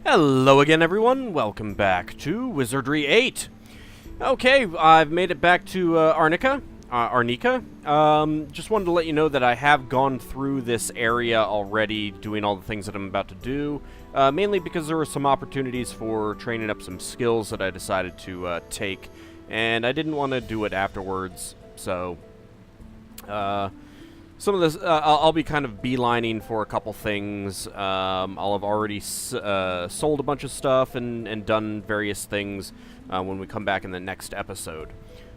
Hello again, everyone. Welcome back to Wizardry 8. Okay, I've made it back to Arnika. Just wanted to let you know that I have gone through this area already, doing all the things that I'm about to do, mainly because there were some opportunities for training up some skills that I decided to take, and I didn't want to do it afterwards, so some of this, I'll be kind of beelining for a couple things. I'll have already sold a bunch of stuff and done various things when we come back in the next episode.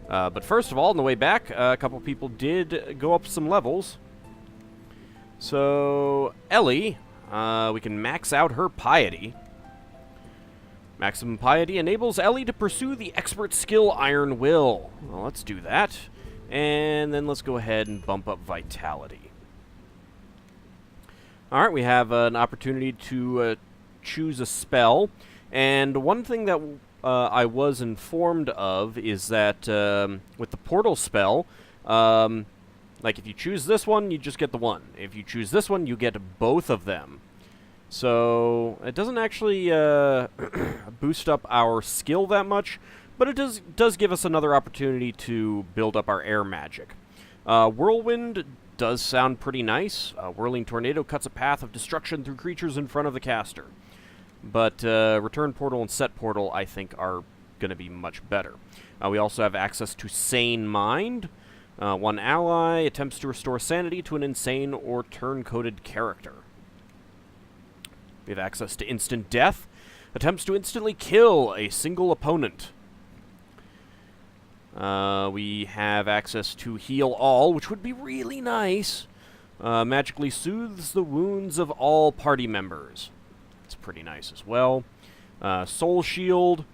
But first of all, on the way back, a couple people did go up some levels. So, Ellie, we can max out her piety. Maximum piety enables Ellie to pursue the expert skill Iron Will. Well, let's do that. And then let's go ahead and bump up Vitality. Alright, we have an opportunity to choose a spell. And one thing that I was informed of is that with the portal spell, like if you choose this one, you just get the one. If you choose this one, you get both of them. So it doesn't actually boost up our skill that much, but it does give us another opportunity to build up our air magic. Whirlwind does sound pretty nice. Whirling Tornado cuts a path of destruction through creatures in front of the caster. But Return Portal and Set Portal, I think, are going to be much better. We also have access to Sane Mind. One ally attempts to restore sanity to an insane or turn-coded character. We have access to Instant Death. Attempts to instantly kill a single opponent. We have access to Heal All, which would be really nice. Magically soothes the wounds of all party members. That's pretty nice as well. Soul Shield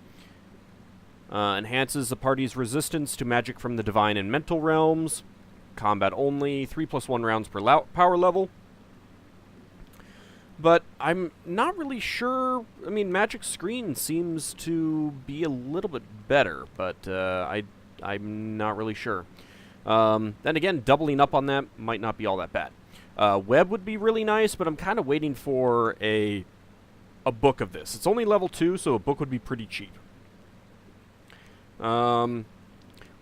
enhances the party's resistance to magic from the divine and mental realms. Combat only, 3+1 rounds per power level. But I'm not really sure. I mean, Magic Screen seems to be a little bit better, but I'm not really sure. Then again, doubling up on that might not be all that bad. Web would be really nice, but I'm kind of waiting for a book of this. It's only level 2, so a book would be pretty cheap. We have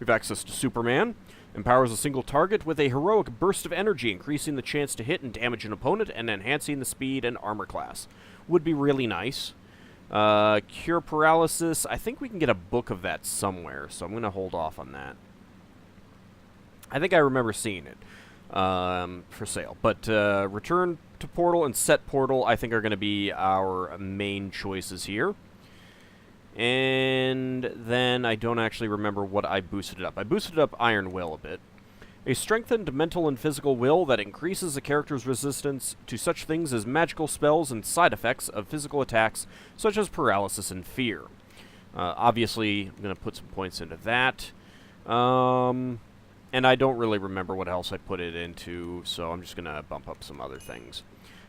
access to Superman. Empowers a single target with a heroic burst of energy, increasing the chance to hit and damage an opponent and enhancing the speed and armor class. Would be really nice. Cure Paralysis. I think we can get a book of that somewhere, so I'm going to hold off on that. I think I remember seeing it for sale. But Return to Portal and Set Portal, I think, are going to be our main choices here. And then I don't actually remember what I boosted it up. I boosted up Iron Will a bit. A strengthened mental and physical will that increases a character's resistance to such things as magical spells and side effects of physical attacks, such as paralysis and fear. Obviously, I'm going to put some points into that. And I don't really remember what else I put it into, so I'm just going to bump up some other things.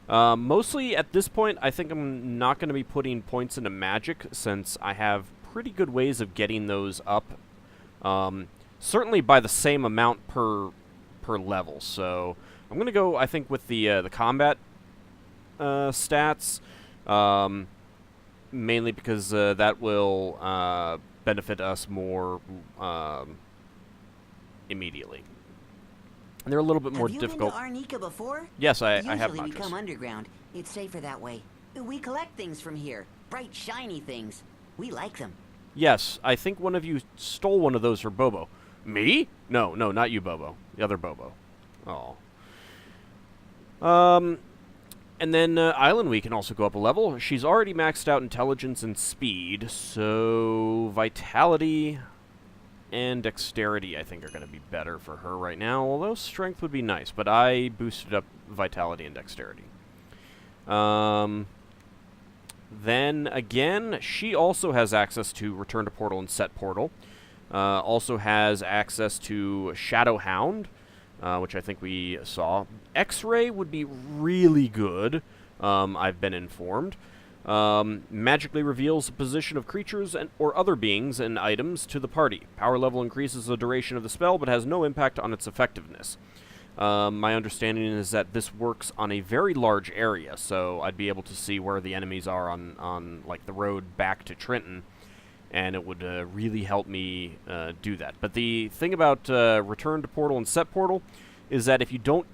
Mostly, at this point, I think I'm not going to be putting points into magic, since I have pretty good ways of getting those up. Certainly by the same amount per level. So I'm going to go, I think, with the combat stats, mainly because that will benefit us more immediately. And they're a little bit more difficult. Have you been to Arnika before? Yes, I have. Usually we come underground. It's safer that way. We collect things from here. Bright, shiny things. We like them. Yes, I think one of you stole one of those for Bobo. Me? No, not you, Bobo. The other Bobo. Oh. And then Island we can also go up a level. She's already maxed out intelligence and speed, so Vitality and Dexterity, I think, are going to be better for her right now, although Strength would be nice, but I boosted up Vitality and Dexterity. Then, again, she also has access to Return to Portal and Set Portal. Also has access to Shadow Hound, which I think we saw. X-Ray would be really good, I've been informed. Magically reveals the position of creatures or other beings and items to the party. Power level increases the duration of the spell, but has no impact on its effectiveness. My understanding is that this works on a very large area, so I'd be able to see where the enemies are on like, the road back to Trenton, and it would really help me do that. But the thing about Return to Portal and Set Portal is that if you don't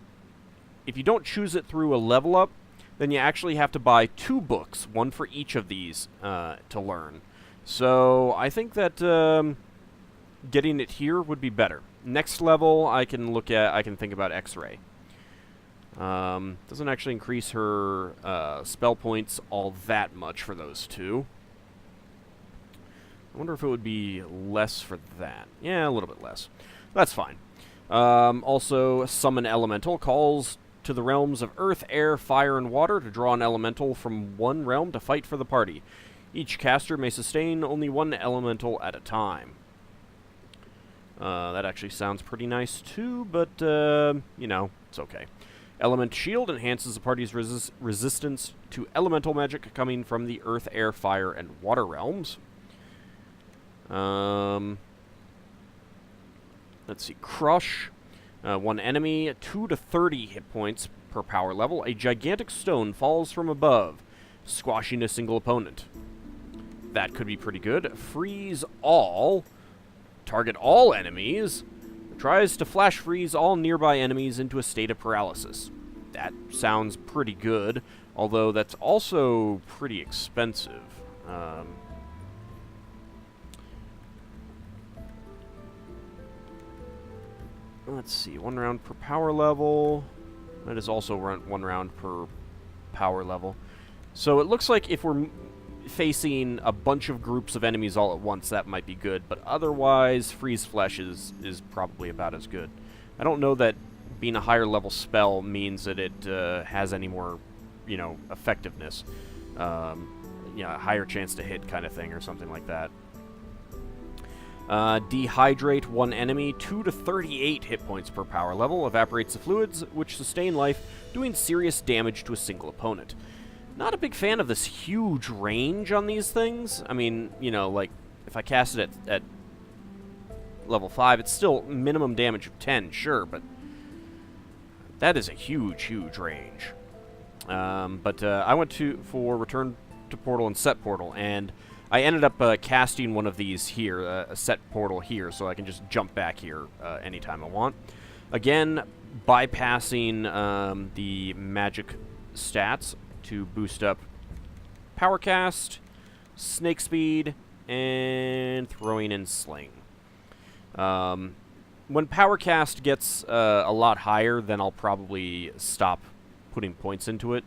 choose it through a level up, then you actually have to buy 2 books, one for each of these, to learn. So I think that getting it here would be better. Next level, I can think about X-Ray. Doesn't actually increase her spell points all that much for those 2. I wonder if it would be less for that. Yeah, a little bit less. That's fine. Also, Summon Elemental calls to the realms of Earth, Air, Fire, and Water to draw an elemental from one realm to fight for the party. Each caster may sustain only 1 elemental at a time. That actually sounds pretty nice too, but, you know, it's okay. Element Shield enhances the party's resistance to elemental magic coming from the Earth, Air, Fire, and Water realms. Let's see. Crush. 1 enemy, 2 to 30 hit points per power level. A gigantic stone falls from above, squashing a single opponent. That could be pretty good. Freeze all. Target all enemies. Tries to flash freeze all nearby enemies into a state of paralysis. That sounds pretty good, although that's also pretty expensive. Let's see, 1 round per power level. That is also 1 round per power level. So it looks like if we're facing a bunch of groups of enemies all at once, that might be good. But otherwise, Freeze Flesh is probably about as good. I don't know that being a higher level spell means that it has any more, you know, effectiveness. You know, a higher chance to hit kind of thing or something like that. Dehydrate 1 enemy, 2 to 38 hit points per power level. Evaporates the fluids, which sustain life, doing serious damage to a single opponent. Not a big fan of this huge range on these things. I mean, you know, like, if I cast it at level 5, it's still minimum damage of 10, sure, but that is a huge, huge range. I went for Return to Portal and Set Portal, and I ended up casting one of these here, a Set Portal here, so I can just jump back here anytime I want. Again, bypassing the magic stats to boost up Power Cast, Snake Speed, and Throwing and Sling. When Power Cast gets a lot higher, then I'll probably stop putting points into it.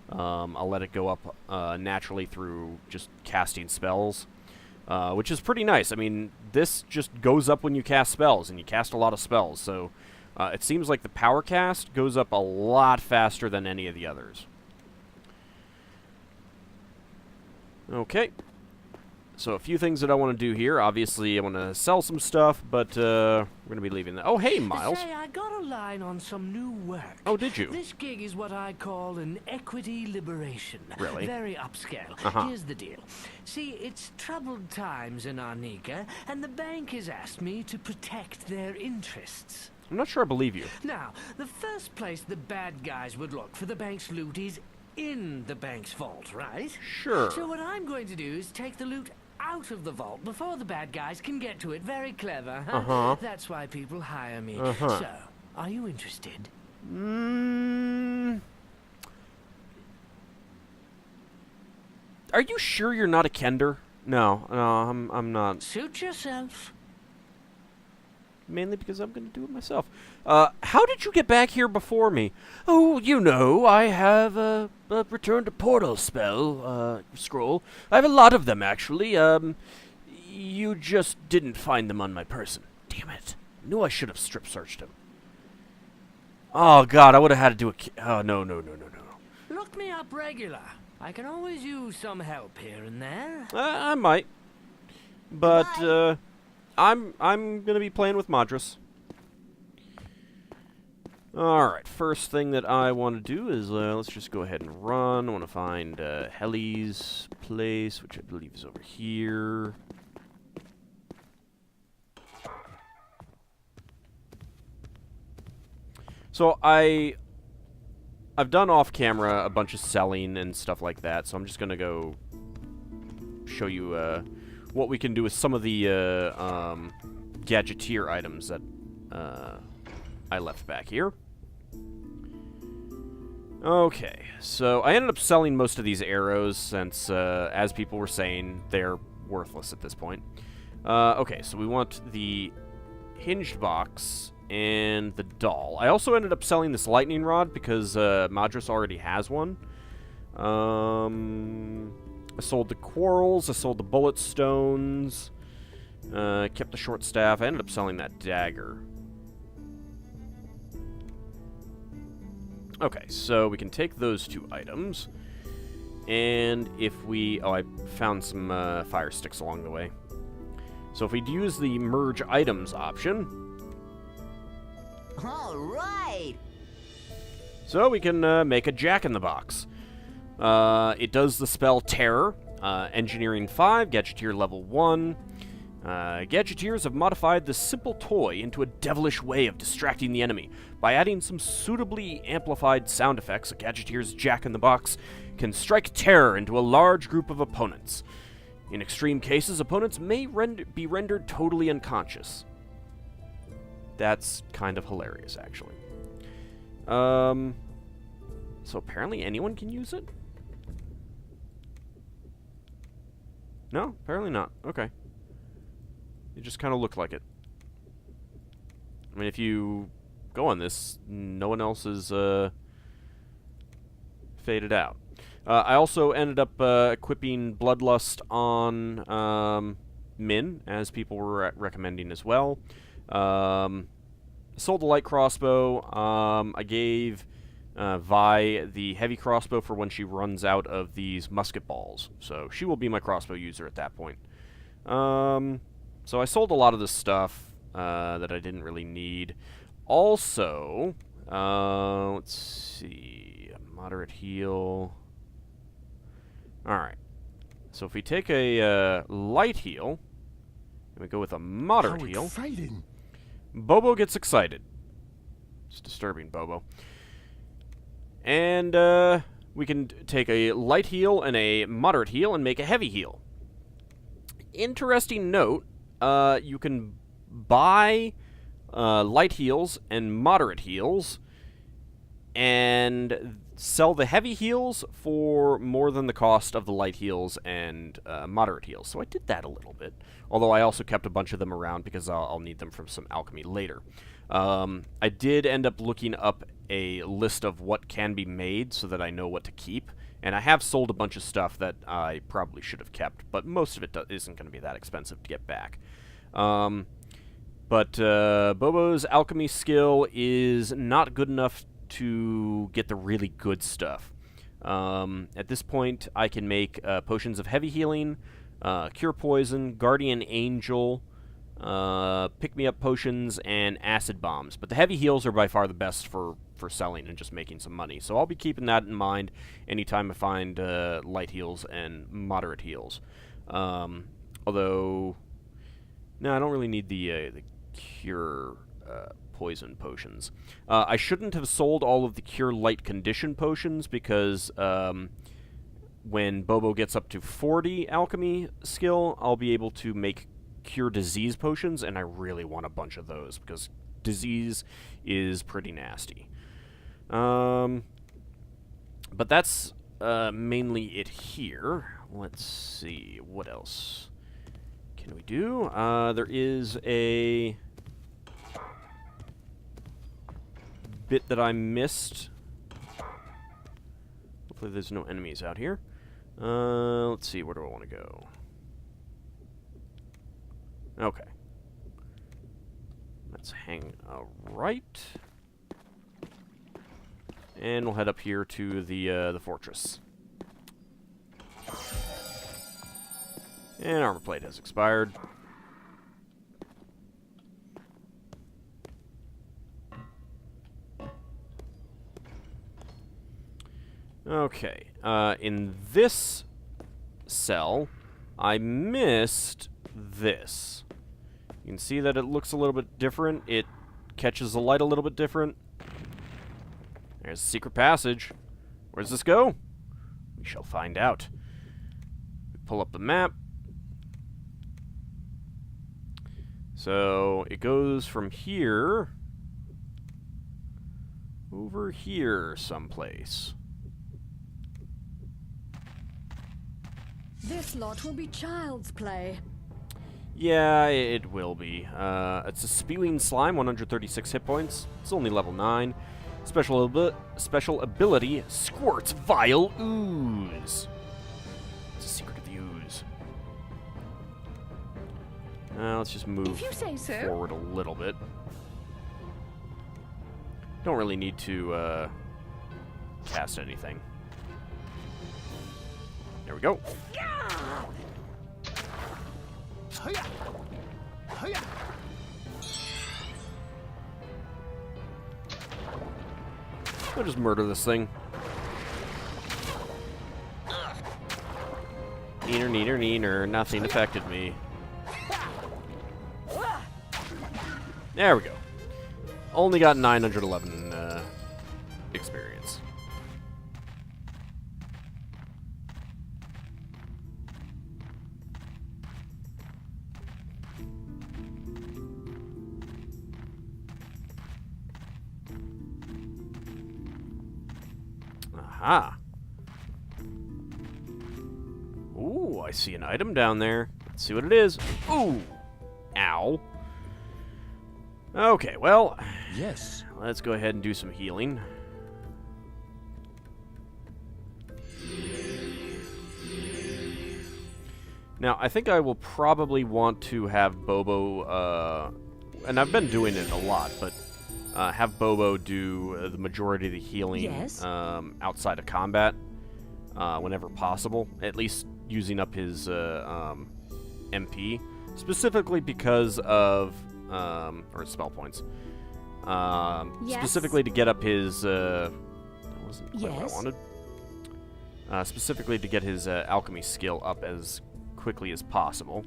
I'll let it go up naturally through just casting spells, which is pretty nice. I mean, this just goes up when you cast spells, and you cast a lot of spells, so it seems like the Power Cast goes up a lot faster than any of the others. Okay. So a few things that I want to do here. Obviously, I want to sell some stuff, but we're going to be leaving that. Oh, hey, Miles. Say, I got a line on some new work. Oh, did you? This gig is what I call an equity liberation. Really? Very upscale. Here's the deal. See, it's troubled times in Arnika, and the bank has asked me to protect their interests. I'm not sure I believe you. Now, the first place the bad guys would look for the bank's loot is in the bank's vault, right? Sure. So what I'm going to do is take the loot out of the vault before the bad guys can get to it. Very clever, huh? That's why people hire me. So, are you interested? Are you sure you're not a Kender? No, I'm not. Suit yourself. Mainly because I'm going to do it myself. How did you get back here before me? Oh, you know, I have a Return to Portal spell, scroll. I have a lot of them, actually. You just didn't find them on my person. Damn it. Knew I should have strip searched them. Oh, God, I would have had to do a... Oh, no. Look me up regular. I can always use some help here and there. I might. But, I'm gonna be playing with Modrus. Alright, first thing that I want to do is, let's just go ahead and run. I want to find Helly's place, which I believe is over here. So I've done off camera a bunch of selling and stuff like that, so I'm just gonna go show you what we can do with some of the gadgeteer items that I left back here. Okay, so I ended up selling most of these arrows since, as people were saying, they're worthless at this point. Okay, so we want the hinged box and the doll. I also ended up selling this lightning rod because Modrus already has one. I sold the quarrels, I sold the bullet stones, kept the short staff. I ended up selling that dagger. Okay, so we can take those 2 items, and if we... Oh, I found some fire sticks along the way. So if we use the merge items option... All right! So we can make a jack-in-the-box. It does the spell Terror, Engineering 5, Gadgeteer level 1. Gadgeteers have modified this simple toy into a devilish way of distracting the enemy. By adding some suitably amplified sound effects, a Gadgeteer's Jack-in-the-Box can strike terror into a large group of opponents. In extreme cases, opponents may be rendered totally unconscious. That's kind of hilarious, actually. So apparently anyone can use it? No, apparently not. Okay. It just kind of looked like it. I mean, if you go on this, no one else is faded out. I also ended up equipping Bloodlust on Min, as people were recommending as well. Sold the light crossbow. I gave Vi the heavy crossbow for when she runs out of these musket balls. So she will be my crossbow user at that point. So I sold a lot of this stuff that I didn't really need. Also, let's see, a moderate heal. Alright, so if we take a light heal, and we go with a moderate heal, exciting. Bobo gets excited. It's disturbing, Bobo. And we can take a light heal and a moderate heal and make a heavy heal. Interesting note, you can buy light heals and moderate heals and sell the heavy heals for more than the cost of the light heals and moderate heals. So I did that a little bit, although I also kept a bunch of them around because I'll need them from some alchemy later. I did end up looking up a list of what can be made so that I know what to keep, and I have sold a bunch of stuff that I probably should have kept, but most of it isn't going to be that expensive to get back. But Bobo's alchemy skill is not good enough to get the really good stuff. At this point, I can make potions of heavy healing, cure poison, guardian angel, pick-me-up potions, and acid bombs. But the heavy heals are by far the best for selling and just making some money. So I'll be keeping that in mind anytime I find light heals and moderate heals. Although, no, I don't really need the cure poison potions. I shouldn't have sold all of the cure light condition potions because when Bobo gets up to 40 alchemy skill, I'll be able to make cure disease potions, and I really want a bunch of those because disease is pretty nasty. But that's mainly it here. Let's see, what else can we do? There is a bit that I missed. Hopefully there's no enemies out here. Let's see, where do I want to go? Okay. Let's hang a right. And we'll head up here to the fortress. And armor plate has expired. Okay. In this cell, I missed this. You can see that it looks a little bit different. It catches the light a little bit different. There's a secret passage. Where does this go? We shall find out. We pull up the map. So, it goes from here over here someplace. This lot will be child's play. Yeah, it will be. It's a spewing slime, 136 hit points. It's only level 9. Special ability, squirts vile ooze. It's a secret of the ooze. Let's just move If you say so. forward a little bit. Don't really need to cast anything. There we go. I'll just murder this thing. Neener, neener, neener. Nothing affected me. There we go. Only got 911 experience. Aha. Ooh, I see an item down there. Let's see what it is. Ooh. Ow. Okay, well, Yes. let's go ahead and do some healing. Now, I think I will probably want to have Bobo, and I've been doing it a lot, but have Bobo do the majority of the healing Yes. outside of combat whenever possible, at least using up his MP, specifically because of or spell points. Yes. Specifically to get up his, that wasn't quite what Yes. I wanted. Specifically to get his alchemy skill up as quickly as possible.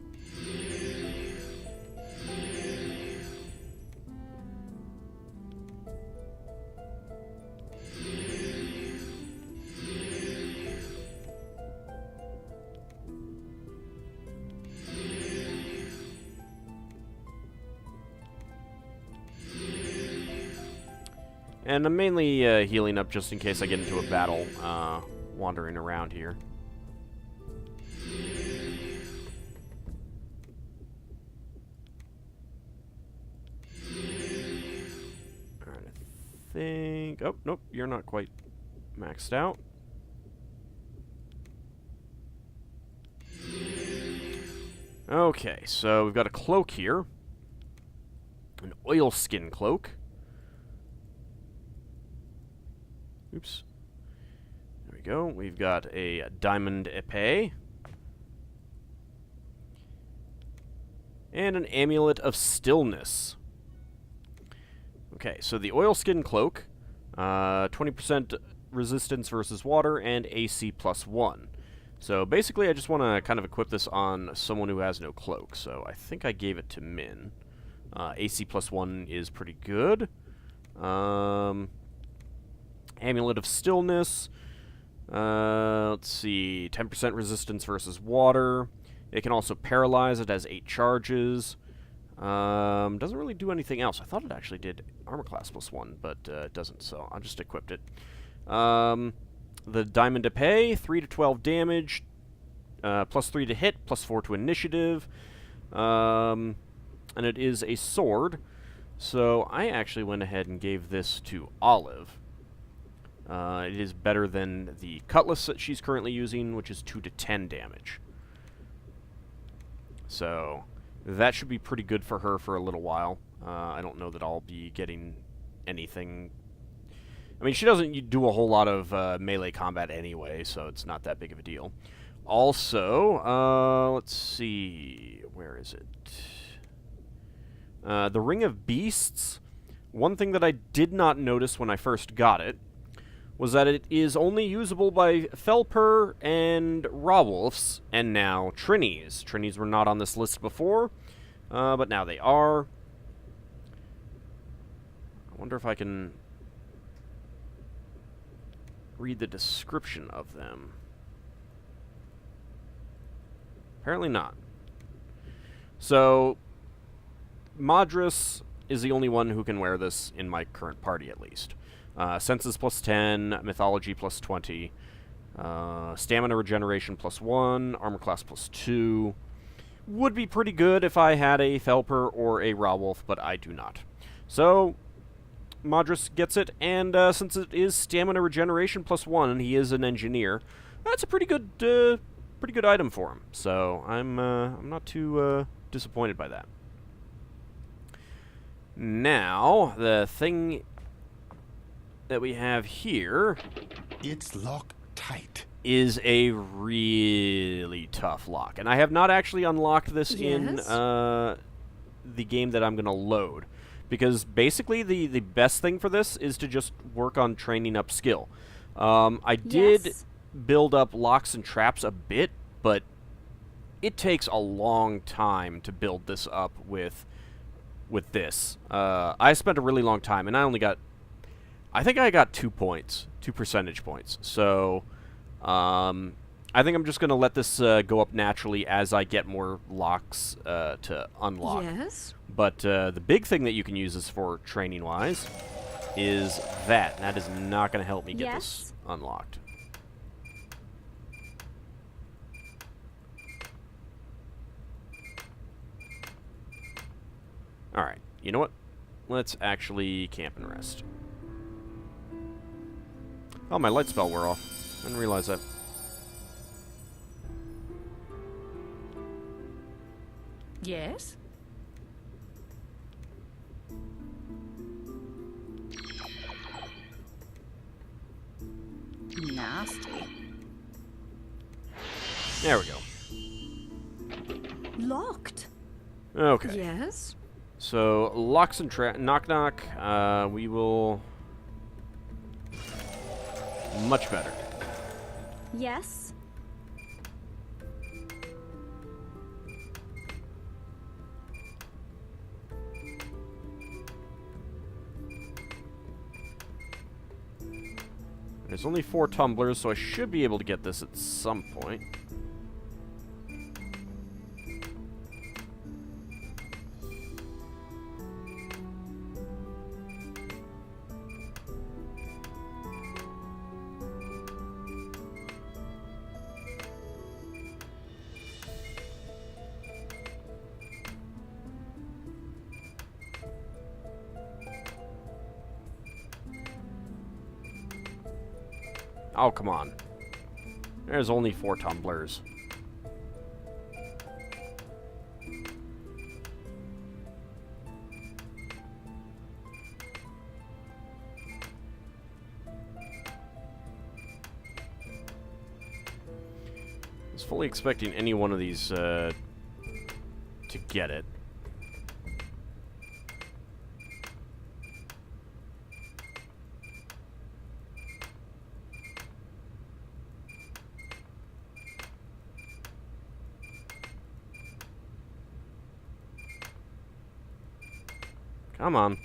And I'm mainly healing up just in case I get into a battle wandering around here. Alright, I think... Oh, nope, you're not quite maxed out. Okay, so we've got a cloak here. An oilskin cloak. Oops. There we go. We've got a diamond épée. And an amulet of stillness. Okay, so the oilskin cloak, 20% resistance versus water, and AC +1. So basically I just want to kind of equip this on someone who has no cloak. So I think I gave it to Min. AC +1 is pretty good. Amulet of Stillness. Let's see. 10% resistance versus water. It can also paralyze. It has 8 charges. Doesn't really do anything else. I thought it actually did armor class +1, but it doesn't, so I just equipped it. The Diamond Épée, 3 to 12 damage, +3 to hit, +4 to initiative. And it is a sword. So I actually went ahead and gave this to Olive. It is better than the cutlass that she's currently using, which is 2 to 10 damage. So that should be pretty good for her for a little while. I don't know that I'll be getting anything. I mean, she doesn't do a whole lot of melee combat anyway, so it's not that big of a deal. Also, let's see, where is it? The Ring of Beasts. One thing that I did not notice when I first got it was that it is only usable by Felper and Rawolfs, and now Trinies. Trinies were not on this list before, but now they are. I wonder if I can... read the description of them. Apparently not. So, Modrus is the only one who can wear this in my current party, at least. Senses plus 10, Mythology plus 20, Stamina regeneration plus 1, Armor class plus 2. Would be pretty good if I had a Felper or a Rawwolf, but I do not. So, Modrus gets it, and since it is Stamina regeneration plus 1, and he is an engineer, that's a pretty good item for him. So, I'm not too disappointed by that. Now, the thing that we have here... It's locked tight. ...is a really tough lock. And I have not actually unlocked this in the game that I'm going to load. Because basically the best thing for this is to just work on training up skill. I did build up locks and traps a bit, but it takes a long time to build this up with this. I spent a really long time, and I only got... I think I got 2 points. 2 percentage points. So, I think I'm just going to let this go up naturally as I get more locks to unlock. Yes. But the big thing that you can use this for training-wise is that. And that is not going to help me get this unlocked. Alright, you know what? Let's actually camp and rest. Oh, my light spell wore off. I didn't realize that. Yes? Nasty. There we go. Locked. Okay. Yes. So, locks and knock knock, we will... Much better. Yes. There's only 4 tumblers, so I should be able to get this at some point. Oh, come on. There's only 4 tumblers. I was fully expecting any one of these to get it. Come on.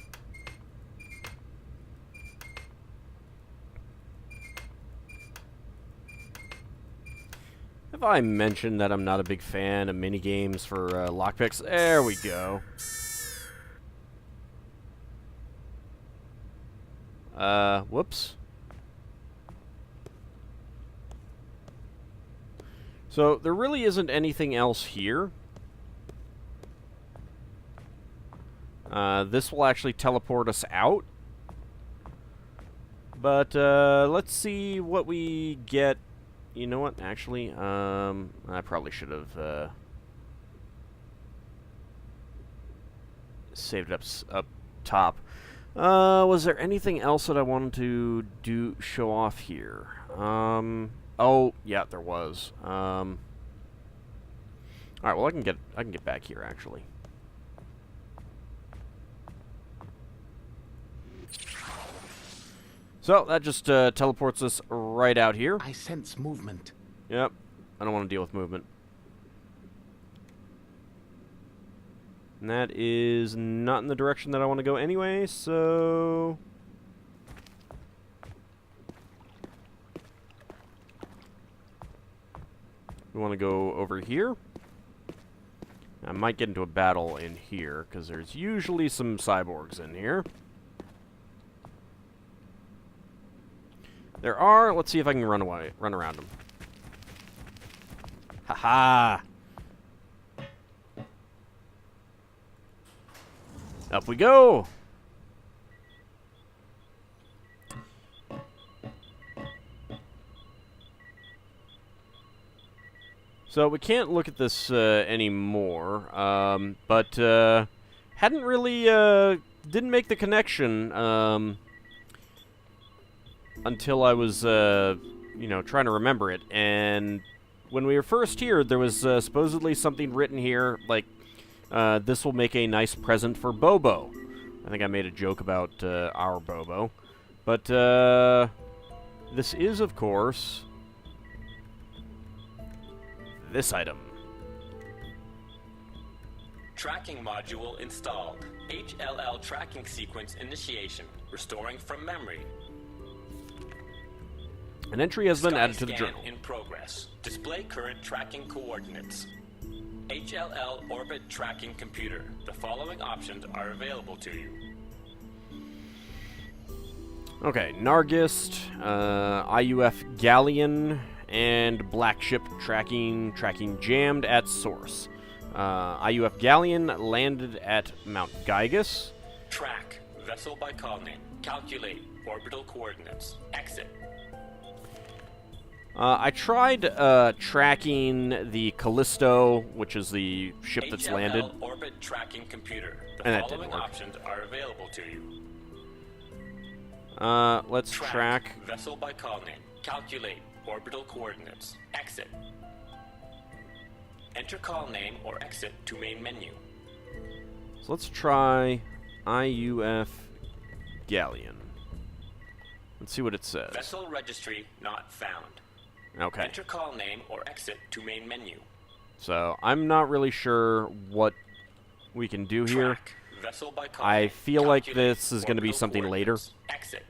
Have I mentioned that I'm not a big fan of minigames for lockpicks? There we go. Whoops. So, there really isn't anything else here. This will actually teleport us out. But, let's see what we get. You know what, actually, I probably should have, saved it up top. Was there anything else that I wanted to show off here? Oh, yeah, there was. Alright, well, I can get back here, actually. So, that just teleports us right out here. I sense movement. Yep. I don't want to deal with movement. And that is not in the direction that I want to go anyway, so... we want to go over here. I might get into a battle in here, because there's usually some cyborgs in here. There are. Let's see if I can run around them. Haha! Up we go! So we can't look at this anymore, but hadn't really, didn't make the connection until I was, you know, trying to remember it. And when we were first here, there was supposedly something written here, like, this will make a nice present for Bobo. I think I made a joke about our Bobo. But this is, of course, this item. Tracking module installed. HLL tracking sequence initiation. Restoring from memory. An entry has been Sky added to the scan journal. in progress. Display current tracking coordinates. HLL orbit tracking computer. The following options are available to you. Okay, Nargist, IUF Galleon, and Black Ship tracking jammed at source. IUF Galleon landed at Mount Gygus. Track. Vessel by call name. Calculate. Orbital coordinates. Exit. I tried tracking the Callisto, which is the ship that's HLL landed. orbit tracking computer. The And that didn't following work. options are available to you. Let's track. Vessel by call name. Calculate. Orbital coordinates. Exit. Enter call name or exit to main menu. So let's try IUF Galleon. Let's see what it says. Vessel registry not found. Okay. Enter call name or exit to main menu. So I'm not really sure what we can do here. Track. Vessel by call I name. feel like Calculate this is going to be orbital something later. coordinates. Exit.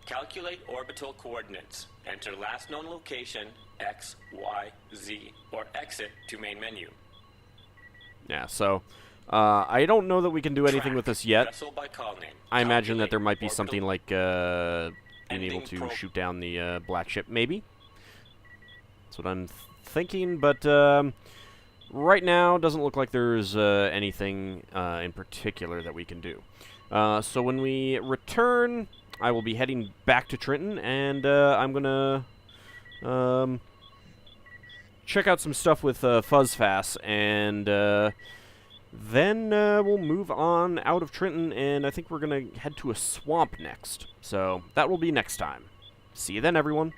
Calculate orbital coordinates. Enter last known location, X, Y, Z, or exit to main menu. Yeah, so I don't know that we can do anything Track. with this yet. Vessel by call name. I imagine that Calculate there might be orbital- something like being able Ending to probe. shoot down the black ship, maybe. That's what I'm thinking, but right now doesn't look like there's anything in particular that we can do. So when we return, I will be heading back to Trenton, and I'm gonna check out some stuff with Fuzzfass, and then we'll move on out of Trenton, and I think we're gonna head to a swamp next. So that will be next time. See you then, everyone.